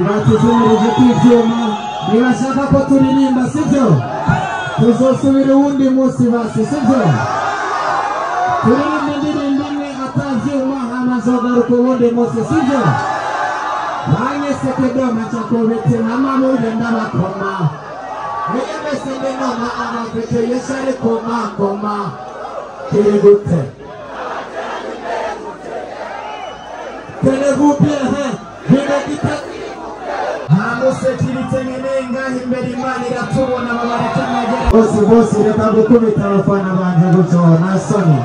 Batuzumurije kwivyuma nibashaka ko turirimba sivyo tuzosubira uwundi munsi basi sivyo turirimba indirimbo imwe atavyuma hamazogaruka uwundi munsi sivyo banyese Kidoma Chakobete namamuye ndabakoma mwiyemese ndenoma amafete yesare koma koma kiri gute Tenegupye Hidegite Hamusekirite ngenenga imbere Imana iratubona babareke mwegere bose reka gukubita abafana banje gutyo nasoni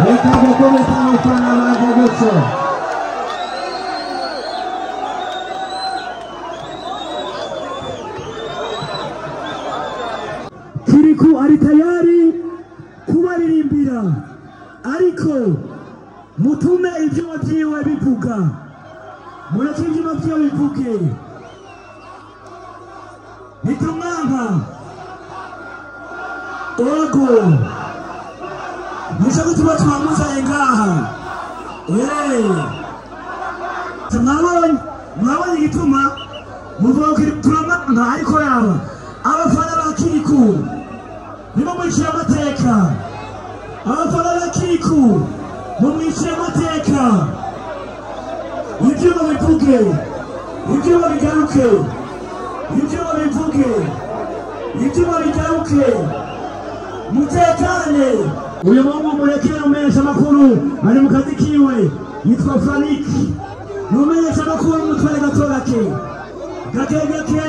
reka gukubita abafana banje gutyo Kiriku ari tayari kubaririmbira ariko mutume ivyuma vyiwe bivuga mureke ivyuma vyiwe bivuge nitumwanga ego nico gutuma twamuzaye ngaha mwabonye igituma muvuga turamwanga ariko yaba abafana ba Kiriku nibo mwiciye amateka abafana ba Kiriku mumwiciye amateka ivyuma bivuge ivyuma bigaruke ivyuma bivuge ivyuma bigaruke mutekane uyu mungu murekere umenyesha amakuru ari mu kazi kiwe yitwa Fanik numenyesha amakuru mutware gato gake gake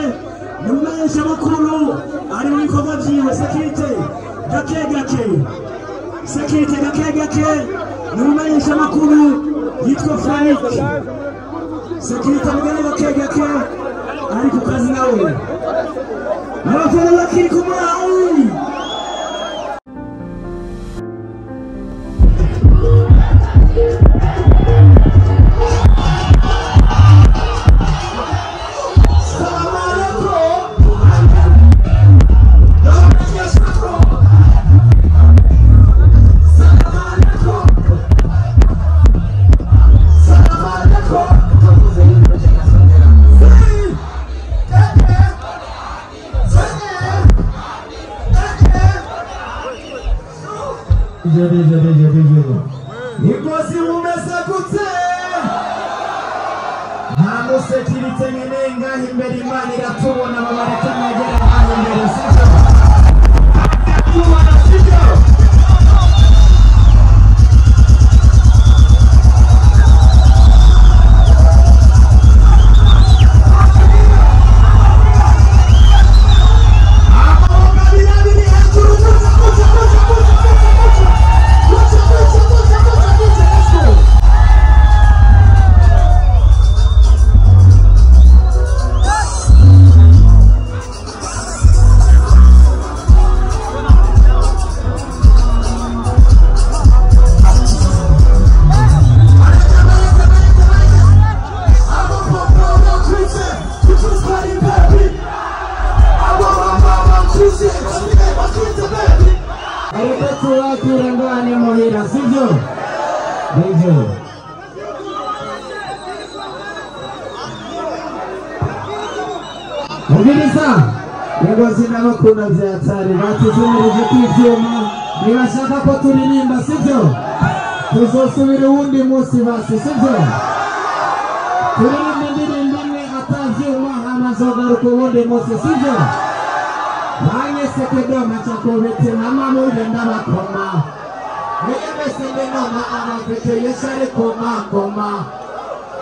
numenyesha amakuru ari mu bikorwa vyiwe sekirite gake sekirite gake numenyesha amakuru yitwa Fanik sekirite mugane gake ari ku kazi nawe abafana bakiri kumurayi Nikosi umesakutse Hamusekirite ngenenga imbere Imana iratubona babareke mwegere aho imbere sivyo Tubona sivyo Turangane muhira sivyo Nivyo Mugirisa Yego sinabakunda vyatari batuzumurije kwivyuma nibashaka ko turirimba sivyo tuzosubira uwundi munsi basi sivyo turirimba indirimbo imwe atavyuma hamazogaruka uwundi munsi sivyo banyese Kidoma Chakobete namamuye ndabakoma mwiyemese ndenoma amafete yesare koma koma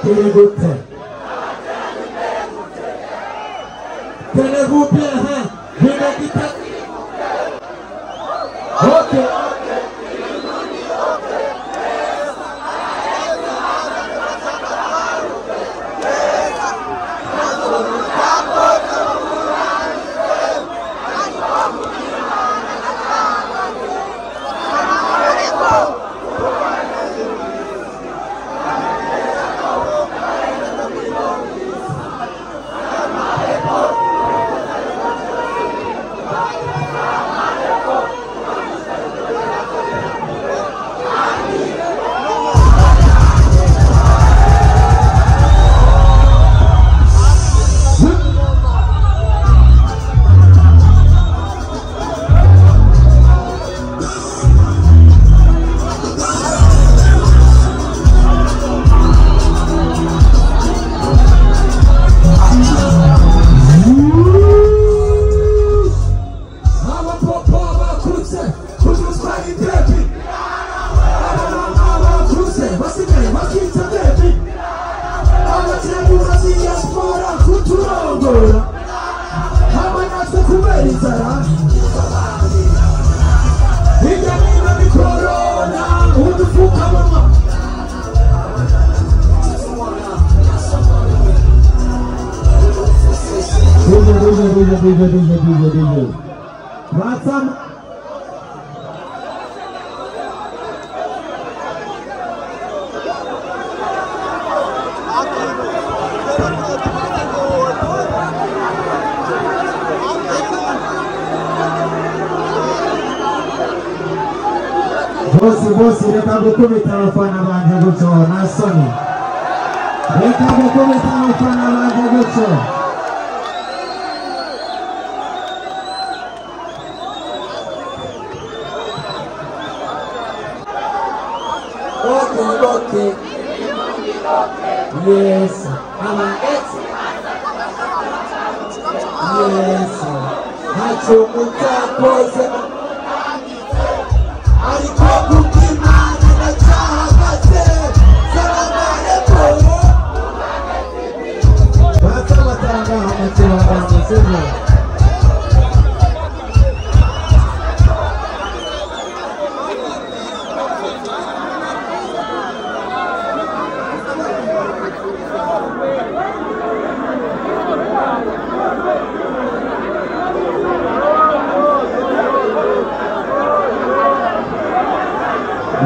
kiri gute Tenegupye Hidegite Okay amatora hamwe natwe kubera inzara hirya n'ino ni korona udupfukamunwa DJ Batsama Bosi reka gukubita abafana banje gutyo na Sony reka gukubita abafana banje gutyo Okay. Yes. Yes. Hacho mutakoze ariko kukimana na cyahagaze salamane polo batanga amatanga sema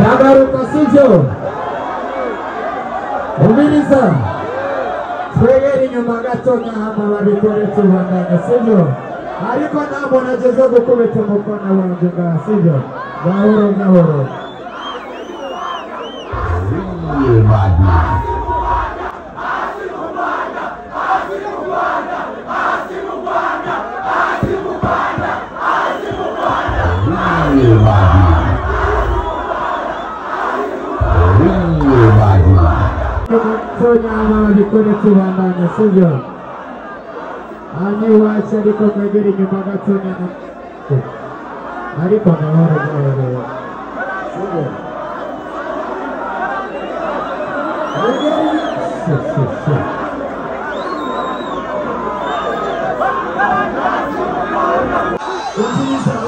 Nagaruka sivyo umiriza twegera inyuma gatonya hama babikore tubandanya sivyo ariko ntabwo nageze gukubita umufana wanje ngaha sivyo gahoro Sonya babikore tubandanya sivyo ani wacha ariko mwegera inyuma gatonya ariko gahoro sivyo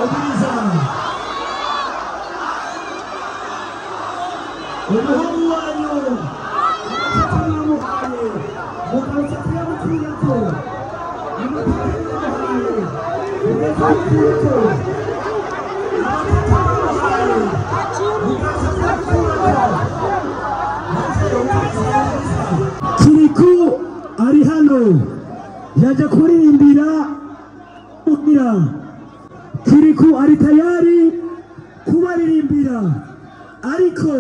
Ubiriza umuhungu wanyu Kiriku ari hano yaje kuririmbira Kiriku ari tayari kubaririmbira ariko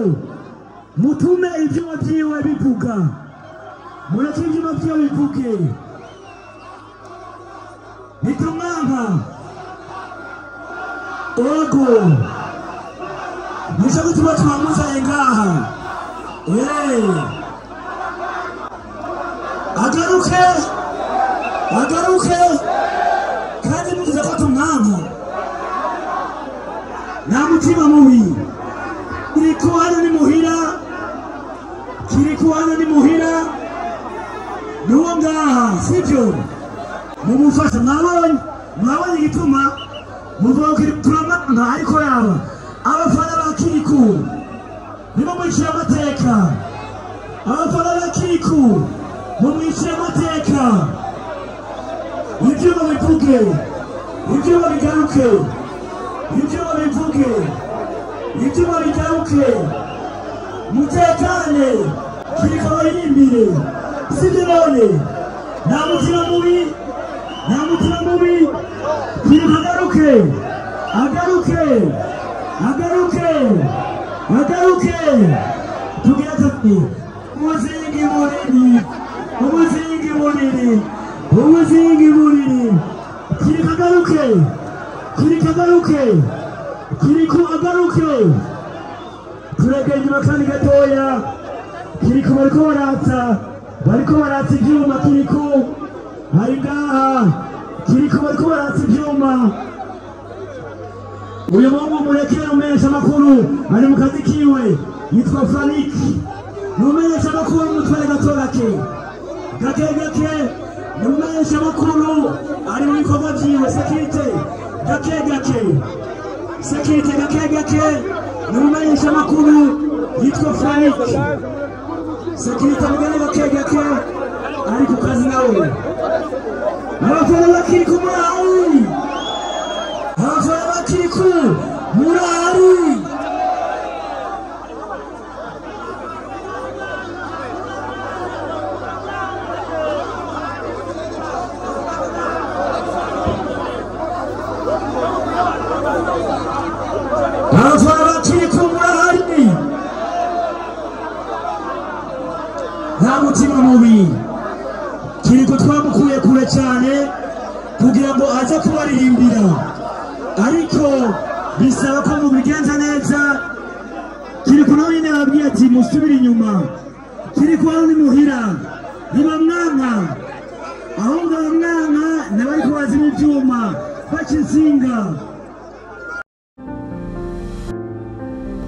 mutume ivyuma vyiwe bivuga mureke ivyuma vyiwe bivuge nitumwanga ego nisho gutuma twamuzaye ngaha agaruke kandi muvuze ko tumwanga nta mutima mubi Kiriku hano ni muhira nuwo ngaha sivyo mumufasha mwabonye igituma muvuga turamana ariko yaba abafana ba Kiriku nibo mwiciye amateka abafana ba Kiriku mumwiciye amateka ivyuma bivuge ivyuma bigaruke ivyuma bivuge ivyuma bigaruke mutekane Kiriku abaririmbire sivyo none nta mutima mubi Kiriku agaruke tugira tuti umuzingi munini Kiriku agaruke turege inyuma kandi gatoya Kiriku bariko baratsa ivyuma Kiriku hari ngaha Kiriku bariko baratsa ivyuma uyu mungu murekere umenyesha amakuru ari mu kazi kiwe yitwa Frank numenyesha amakuru mutware gake Numenyesha makuru ari mu bikorwa byiwe sekirite gake gake sekirite gake gake numenyesha makuru yitwa Frank sekirite mugane gake gake ari ku kazi nawe abafana bakiri ku murari abafana bakiri ku murari nta mutima mubi kiriko twamukuye kure cyane kugira ngo aze kubaririmbira ariko bisaba ko mubigenza neza kiriko nawe nyine ababwiye ati musubire inyuma kiriko aho ni muhira ntibamwanka ahubwo bamwanka n'abariko bazima ibyuma baca insinga